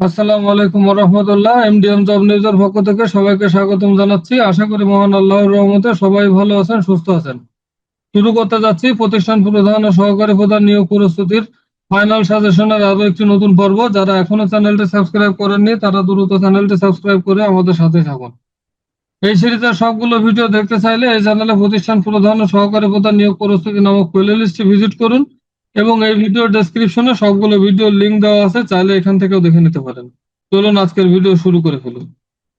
আসসালামু আলাইকুম রহমতুল্লাহ। MDM job নিউজের পক্ষ থেকে সবাইকে স্বাগতম জানাচ্ছি। আশা করি মহান আল্লাহর রহমতে সবাই ভালো আছেন, সুস্থ আছেন। শুরু করতে যাচ্ছি প্রতিষ্ঠান প্রধান ও সহকারী প্রধান নিয়োগ প্রস্তুতির ফাইনাল সাজেশনের আরো একটি নতুন পর্ব। যারা এখনো চ্যানেলটি সাবস্ক্রাইব করেননি তারা দ্রুত চ্যানেলটি সাবস্ক্রাইব করে আমাদের সাথে থাকুন। এই সিরিজের সবগুলো ভিডিও দেখতে চাইলে এই চ্যানেলে প্রতিষ্ঠান প্রধান ও সহকারী প্রধান নিয়োগ প্রস্তুতি নামক প্লেলিস্টটি ভিজিট করুন এবং এই ভিডিও ডেসক্রিপশনে সবগুলো ভিডিওর লিংক দেওয়া আছে, চাইলে এখান থেকেও দেখে নিতে পারেন। চলুন আজকের ভিডিও শুরু করে ফেলুন।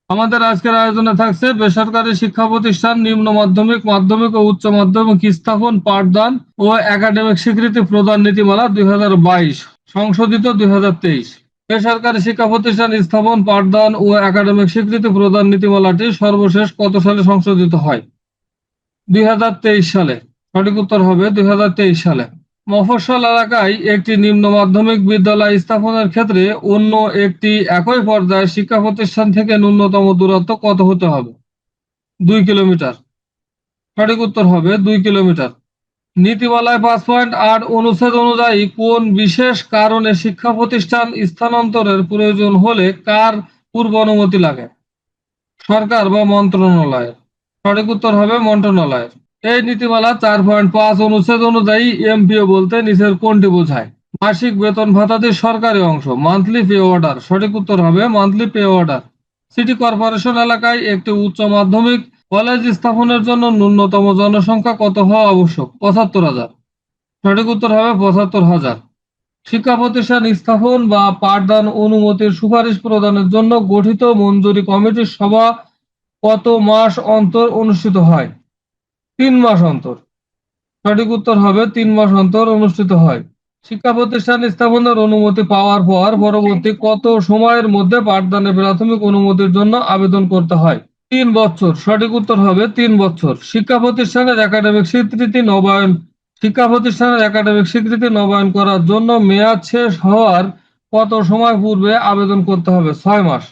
আমাদের আজকের আয়োজনে থাকছে বেসরকারি শিক্ষা প্রতিষ্ঠান নিম্ন মাধ্যমিক, মাধ্যমিক ও উচ্চ মাধ্যমিক স্থাপন, পাঠদান ও একাডেমিক স্বীকৃতি প্রদান নীতিমালা 2022 সংশোধিত 2023। বেসরকারি শিক্ষা প্রতিষ্ঠান স্থাপন, পাঠদান ও একাডেমিক স্বীকৃতি প্রদান নীতিমালাটি সর্বশেষ কত সালে সংশোধিত হয়? 2023 সালে। সঠিক উত্তর হবে 2023 সালে। মফস্বল এলাকায় একটি নিম্ন মাধ্যমিক বিদ্যালয় স্থাপনের ক্ষেত্রে অন্য একটি একই পর্যায়ের শিক্ষা প্রতিষ্ঠান থেকে ন্যূনতম দূরত্ব কত হতে হবে? 2 কিলোমিটার। সঠিক উত্তর হবে 2 কিলোমিটার। নীতিমালায় 5.8 অনুচ্ছেদ অনুযায়ী কোন বিশেষ কারণে শিক্ষা প্রতিষ্ঠান স্থানান্তরের প্রয়োজন হলে কার পূর্ব অনুমতি লাগে? সরকার বা মন্ত্রণালয়ের। সঠিক উত্তর হবে মন্ত্রণালয়ের। এই নীতিমালা 4.5 অনুচ্ছেদ অনুযায়ী এমপিও বলতে নিচের কোনটি বোঝায়? মাসিক বেতন ভাতাদির সরকারি অংশ, মান্থলি পে অর্ডার। সঠিক উত্তর হবে monthly pay order. City corporation এলাকায় একটি উচ্চ মাধ্যমিক কলেজ স্থাপনের জন্য ন্যূনতম জনসংখ্যা কত হওয়া আবশ্যক? 75,000। সঠিক উত্তর হবে 75,000। শিক্ষা প্রতিষ্ঠান স্থাপন বা পাঠদান অনুমতির সুপারিশ প্রদানের জন্য গঠিত মঞ্জুরি কমিটির সভা কত মাস অন্তর অনুষ্ঠিত হয়? 3 মাস অন্তর। সঠিক উত্তর হবে 3 মাস অন্তর অনুষ্ঠিত হয়। শিক্ষা প্রতিষ্ঠান স্থাপনের অনুমতি পাওয়ার পর পরবর্তী কত সময়ের মধ্যে পাঠদানের প্রাথমিক অনুমতির জন্য আবেদন করতে হয়? 3 বছর। সঠিক উত্তর হবে 3 বছর। শিক্ষা প্রতিষ্ঠানের একাডেমিক স্বীকৃতি নবায়ন করার জন্য মেয়াদ শেষ হওয়ার কত সময় পূর্বে আবেদন করতে হবে? 6 মাস।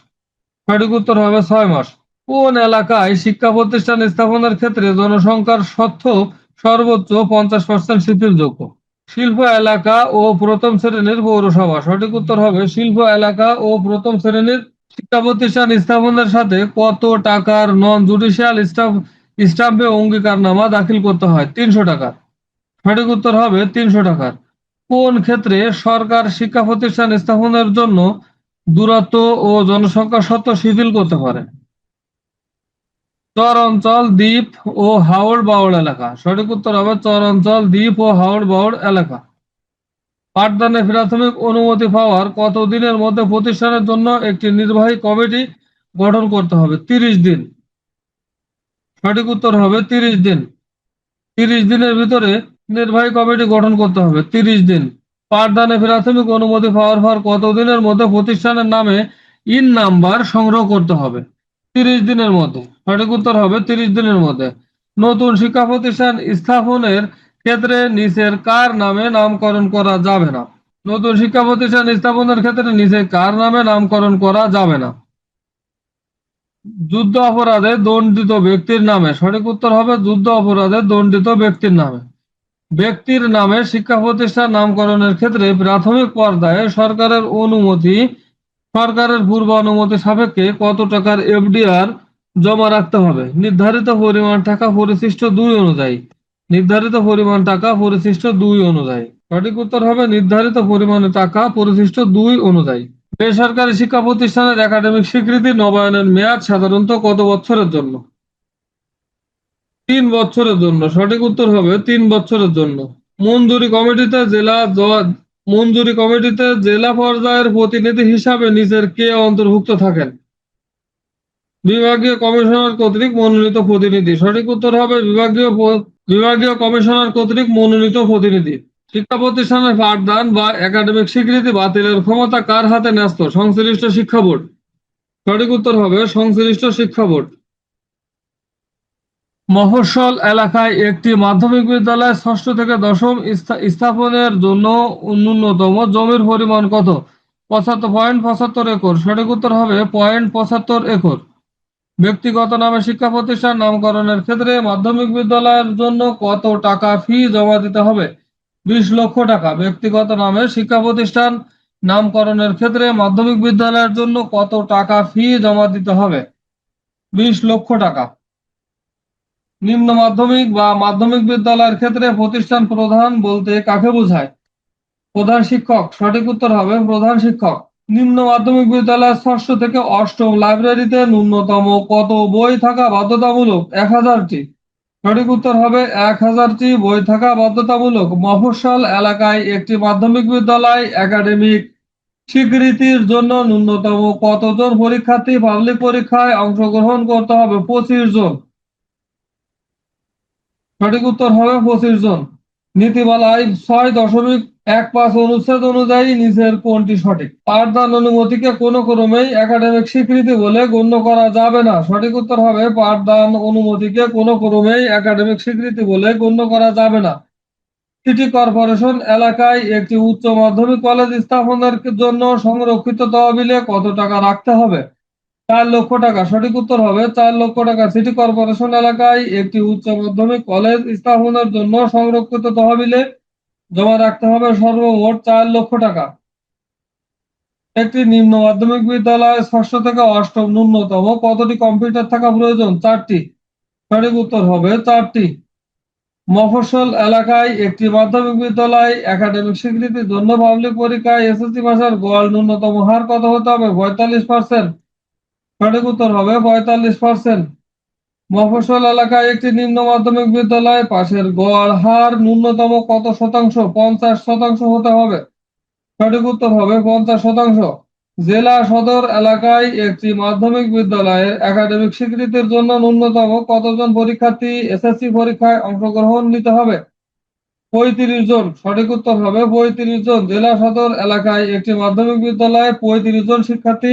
সঠিক উত্তর হবে 6 মাস। কোন এলাকায় শিক্ষা প্রতিষ্ঠান স্থাপনের ক্ষেত্রে জনসংখ্যার সত্ত্বেও সর্বোচ্চ 50% শিথিলযোগ্য? শিল্প এলাকা ও প্রথম শ্রেণীর পৌরসভা। সঠিক উত্তর হবে শিল্প এলাকা ও প্রথম শ্রেণীর। শিক্ষা প্রতিষ্ঠান স্থাপনের সাথে কত টাকার নন জুডিশিয়াল স্টাম্পে অঙ্গীকারনামা দাখিল করতে হয়? 300 টাকা। সঠিক উত্তর হবে 300 টাকার। কোন ক্ষেত্রে সরকার শিক্ষা প্রতিষ্ঠান স্থাপনের জন্য দূরত্ব ও জনসংখ্যা শর্ত শিথিল করতে পারে? চর অঞ্চল, দ্বীপ ও হাওড় বাওড় এলাকা। সঠিক উত্তর হবে চর অঞ্চল, দ্বীপ ও হাওড় বাওড় এলাকা। পাঠদানে প্রাথমিক অনুমতি পাওয়ার কত দিনের মধ্যে প্রতিষ্ঠানের জন্য একটি নির্বাহী কমিটি গঠন করতে হবে? 30 দিন। সঠিক উত্তর হবে 30 দিন। 30 দিনের ভিতরে নির্বাহী কমিটি গঠন করতে হবে। 30 দিন। পাঠদানে প্রাথমিক অনুমতি পাওয়ার পর কত দিনের মধ্যে প্রতিষ্ঠানের নামে ইন নাম্বার সংগ্রহ করতে হবে? 30 দিনের মধ্যে। সঠিক উত্তর হবে 30 দিনের মধ্যে। নতুন শিক্ষা প্রতিষ্ঠান স্থাপনের ক্ষেত্রে নিচের কার নামে নামকরণ করা যাবে না? নতুন শিক্ষা প্রতিষ্ঠান স্থাপনের ক্ষেত্রে নিচে কার নামে নামকরণ করা যাবে না? যুদ্ধ অপরাধে দণ্ডিত ব্যক্তির নামে। সঠিক উত্তর হবে যুদ্ধ অপরাধে দণ্ডিত ব্যক্তির নামে। ব্যক্তির নামে শিক্ষা প্রতিষ্ঠান নামকরণের ক্ষেত্রে প্রাথমিক পর্যায়ে সরকারের পূর্ব অনুমতি সাপেক্ষে কত টাকার এফডিআর জমা রাখতে হবে? নির্ধারিত পরিমাণ টাকা পরিশিষ্ট 2 অনুযায়ী। নির্ধারিত পরিমাণ টাকা পরিশিষ্ট 2 অনুযায়ী। সঠিক উত্তর হবে নির্ধারিত পরিমাণে টাকা পরিশিষ্ট 2 অনুযায়ী। বেসরকারি শিক্ষা প্রতিষ্ঠানের একাডেমিক স্বীকৃতি নবায়নের মেয়াদ সাধারণত কত বছরের জন্য? 3 বছরের জন্য। সঠিক উত্তর হবে 3 বছরের জন্য। মঞ্জুরি কমিটিতে জেলা পর্যায়ের প্রতিনিধি হিসাবে নিচের কে অন্তর্ভুক্ত থাকেন? বিভাগীয় কমিশনার কর্তৃক মনোনীত প্রতিনিধি। সঠিক উত্তর হবে বিভাগীয় কমিশনার কর্তৃক মনোনীত প্রতিনিধি। শিক্ষা প্রতিষ্ঠানের পাঠদান বা একাডেমিক স্বীকৃতি বাতিলের ক্ষমতা কার হাতে ন্যস্ত? সংশ্লিষ্ট শিক্ষা বোর্ড। সঠিক উত্তর হবে সংশ্লিষ্ট শিক্ষা বোর্ড। মফস্বল এলাকায় একটি মাধ্যমিক বিদ্যালয় ষষ্ঠ থেকে দশম স্থাপনের জন্য ন্যূনতম জমির পরিমাণ কত? 75.75 একর। সঠিক উত্তর হবে 0.75 একর। ব্যক্তিগত নামে শিক্ষা প্রতিষ্ঠান নামকরণের ক্ষেত্রে মাধ্যমিক বিদ্যালয়ের জন্য কত টাকা ফি জমা দিতে হবে? 20 লক্ষ টাকা। ব্যক্তিগত নামে শিক্ষা প্রতিষ্ঠান নামকরণের ক্ষেত্রে মাধ্যমিক বিদ্যালয়ের জন্য কত টাকা ফি জমা দিতে হবে? 20 লক্ষ টাকা। নিম্ন মাধ্যমিক বা মাধ্যমিক বিদ্যালয়ের ক্ষেত্রে প্রতিষ্ঠান প্রধান বলতে কাকে বোঝায়? প্রধান শিক্ষক। সঠিক উত্তর হবে প্রধান শিক্ষক। নিম্ন মাধ্যমিক বিদ্যালয়ের ষষ্ঠ থেকে অষ্টম লাইব্রেরিতে ন্যূনতম কত বই থাকা বাধ্যতামূলক? 1000টি। সঠিক উত্তর হবে 1000টি বই থাকা বাধ্যতামূলক। মফস্বল এলাকায় একটি মাধ্যমিক বিদ্যালয় একাডেমিক স্বীকৃতির জন্য ন্যূনতম কতজন পরীক্ষার্থী পাবলিক পরীক্ষায় অংশগ্রহণ করতে হবে? 25 জন। সঠিক উত্তর হবে 25 জন। নীতিমালায় 6.15 অনুচ্ছেদ অনুযায়ী নিচের কোনটি সঠিক? পাঠদান অনুমতিকে কোনো ক্রমেই একাডেমিক স্বীকৃতি বলে গণ্য করা যাবে না। সঠিক উত্তর হবে পাঠদান অনুমতিকে কোনো ক্রমেই একাডেমিক স্বীকৃতি বলে গণ্য করা যাবে না। সিটি কর্পোরেশন এলাকায় একটি উচ্চ মাধ্যমিক কলেজ স্থাপনের জন্য সংরক্ষিত তহবিলে কত টাকা রাখতে হবে? 4 লক্ষ টাকা। সঠিক উত্তর হবে 4 লক্ষ টাকা। সিটি কর্পোরেশন এলাকায় একটি উচ্চ মাধ্যমিক কলেজ স্থাপনের জন্য সংরক্ষিত তহবিলে জমা রাখতে হবে সর্বমোট 4 লক্ষ টাকা। একটি নিম্ন মাধ্যমিক বিদ্যালয়ে ষষ্ঠ থেকে অষ্টম ন্যূনতম কতটি কম্পিউটার থাকা প্রয়োজন? 4টি। সঠিক উত্তর হবে 4টি। মফস্বল এলাকায় একটি মাধ্যমিক বিদ্যালয় একাডেমিক স্বীকৃতির জন্য পাবলিক পরীক্ষায় এসএসসি পাশের গড় ন্যূনতম হার কত হতে হবে? 45%। সঠিক উত্তর হবে 45%। মফস্বল এলাকায় একটি নিম্ন মাধ্যমিক বিদ্যালয় পাশের গড় হার ন্যূনতম কত শতাংশ? 50% হতে হবে। সঠিক উত্তর হবে 50%। জেলা সদর এলাকায় একটি মাধ্যমিক বিদ্যালয়ের একাডেমিক স্বীকৃতির জন্য ন্যূনতম কতজন পরীক্ষার্থী এসএসসি পরীক্ষায় অংশগ্রহণ নিতে হবে? 35 জন। সঠিক উত্তর হবে 35 জন। জেলা সদর এলাকায় একটি মাধ্যমিক বিদ্যালয়ে 35 জন শিক্ষার্থী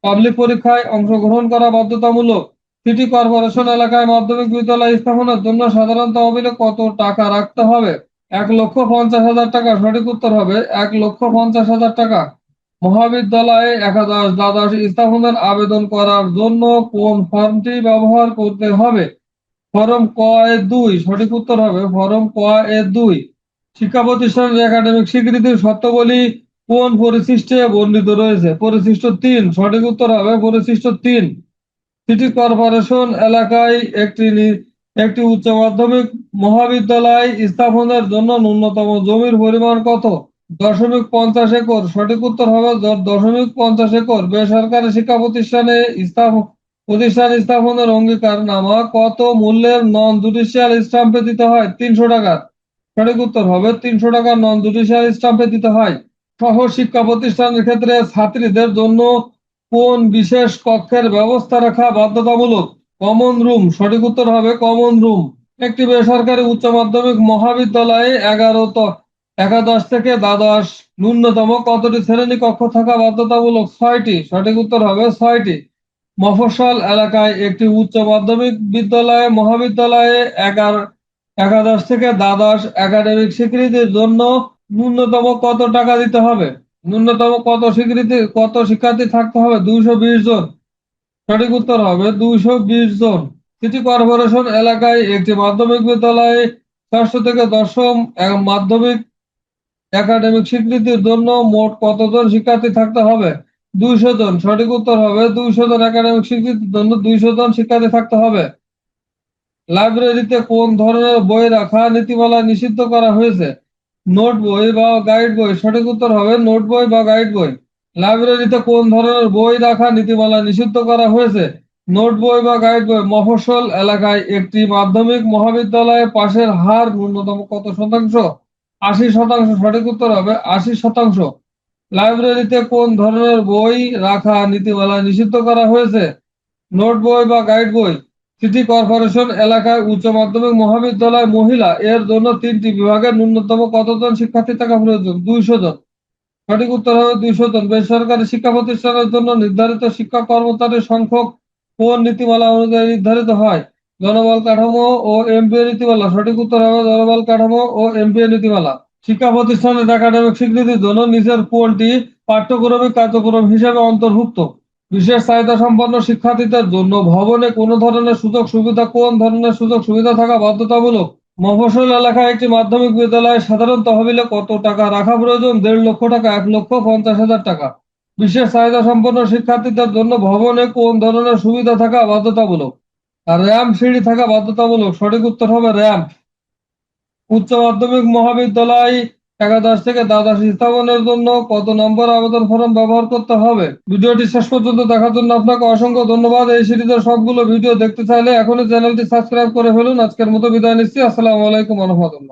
পাবলিক পরীক্ষায় অংশগ্রহণ করা বাধ্যতামূলক। সিটি কর্পোরেশন এলাকায় মাধ্যমিক বিদ্যালয় স্থাপনের জন্য সাধারণ তহবিলে কত টাকা রাখতে হবে? 1,50,000 টাকা। সঠিক উত্তর হবে 1,50,000 টাকা। মহাবিদ্যালয়ে একাদশ দ্বাদশ স্থাপনের আবেদন করার জন্য কোন ফর্মটি ব্যবহার করতে হবে? ফরম ক এর 2। সঠিক উত্তর হবে ফরম ক এর 2। শিক্ষা প্রতিষ্ঠানের একাডেমিক স্বীকৃতির শর্তাবলী কোন পরিশিষ্টে বর্ণিত রয়েছে? পরিশিষ্ট 3। সঠিক উত্তর হবে পরিশিষ্ট 3। সিটি কর্পোরেশন এলাকায় একটি উচ্চ মাধ্যমিক মহাবিদ্যালয় স্থাপনের জন্য ন্যূনতম জমির পরিমাণ কত? 0.50 একর। সঠিক উত্তর হবে 0.50 একর। বেসরকারি শিক্ষা প্রতিষ্ঠান স্থাপনের অঙ্গীকারনামা কত মূল্যের নন জুডিশিয়াল স্ট্যাম্পে দিতে হয়? 300 টাকা। সঠিক উত্তর হবে 300 টাকা নন জুডিশিয়াল স্ট্যাম্পে দিতে হয়। সহ শিক্ষা প্রতিষ্ঠানের ক্ষেত্রে ছাত্রীদের জন্য কোন বিশেষ কক্ষের ব্যবস্থা রাখা বাধ্যতামূলক? Common room. সঠিক উত্তর হবে কমন রুম। একটি বেসরকারি উচ্চ মাধ্যমিক মহাবিদ্যালয়ে একাদশ থেকে দ্বাদশ ন্যূনতম কতটি শ্রেণী কক্ষ থাকা বাধ্যতামূলক? 6টি। সঠিক উত্তর হবে 6টি। মফস্বল এলাকায় একটি উচ্চ মাধ্যমিক মহাবিদ্যালয়ে একাদশ থেকে দ্বাদশ একাডেমিক স্বীকৃতির জন্য ন্যূনতম কত টাকা দিতে হবে? ন্যূনতম কত শিক্ষার্থী থাকতে হবে? 220 জন। সঠিক উত্তর হবে 220 জন। সিটি কর্পোরেশন এলাকায় একটি মাধ্যমিক বিদ্যালয়ে ষষ্ঠ থেকে দশম মাধ্যমিক একাডেমিক স্বীকৃতির জন্য মোট কতজন শিক্ষার্থী থাকতে হবে? 200 জন। সঠিক উত্তর হবে 200 জন। একাডেমিক স্বীকৃতির জন্য 200 জন শিক্ষার্থী থাকতে হবে। লাইব্রেরিতে কোন ধরনের বই রাখা নীতিমালায় নিষিদ্ধ করা হয়েছে? নোট বই বা গাইড বই। সঠিক উত্তর হবে নোট বই বা গাইড বই। লাইব্রেরিতে কোন ধরনের বই রাখা নীতিমালায় নিষিদ্ধ করা হয়েছে? নোট বই বা গাইড বই। মফস্বল এলাকায় একটি মাধ্যমিক মহাবিদ্যালয়ে পাশের হার ন্যূনতম কত শতাংশ? 80%। সঠিক উত্তর হবে 80%। লাইব্রেরিতে কোন ধরনের বই রাখা নীতিমালায় নিষিদ্ধ করা হয়েছে? নোট বই বা গাইড বই। সিটি কর্পোরেশন এলাকায় উচ্চ মাধ্যমিক মহাবিদ্যালয় মহিলা এর জন্য 3টি বিভাগের ন্যূনতম কতজন শিক্ষার্থী থাকা প্রয়োজন? 200 জন। সঠিক উত্তর হবে 200 জন। বেসরকারি শিক্ষা প্রতিষ্ঠানের জন্য নির্ধারিত শিক্ষক কর্মচারীর সংখ্যক কোন নীতিমালা অনুযায়ী নির্ধারিত হয়? জনবল কাঠামো ও এমপিও নীতিমালা। সঠিক উত্তর হবে জনবল কাঠামো ও এমপিও নীতিমালা। শিক্ষা প্রতিষ্ঠানের একাডেমিক স্বীকৃতির জন্য নিচের কোনটি পাঠ্যক্রমিক কার্যক্রম হিসেবে অন্তর্ভুক্ত? বিশেষ চাহিদা সম্পন্ন শিক্ষার্থীদের জন্য ভবনে কোন ধরনের সুযোগ সুবিধা থাকা বাধ্যতামূলক? মফস্বল এলাকায় একটি মাধ্যমিক বিদ্যালয়ে সাধারণ তহবিলে কত টাকা রাখা প্রয়োজন? 1.5 লক্ষ টাকা, 1,50,000 টাকা। বিশেষ চাহিদা সম্পন্ন শিক্ষার্থীদের জন্য ভবনে কোন ধরনের সুবিধা থাকা বাধ্যতামূলক? আর র্যাম্প সিঁড়ি থাকা বাধ্যতামূলক। সঠিক উত্তর হবে র্যাম্প। উচ্চ মাধ্যমিক মহাবিদ্যালয় একাদশ থেকে দ্বাদশ স্থাপনের জন্য কত নম্বর আবেদন ফর্ম ব্যবহার করতে হবে? ভিডিওটি শেষ পর্যন্ত দেখার জন্য আপনাকে অসংখ্য ধন্যবাদ। এই সিরিজের সবগুলো ভিডিও দেখতে চাইলে এখনই চ্যানেলটি সাবস্ক্রাইব করে ফেলুন। আজকের মতো বিদায় নিচ্ছি। আসসালামু আলাইকুম ওয়া রাহমাতুল্লাহ।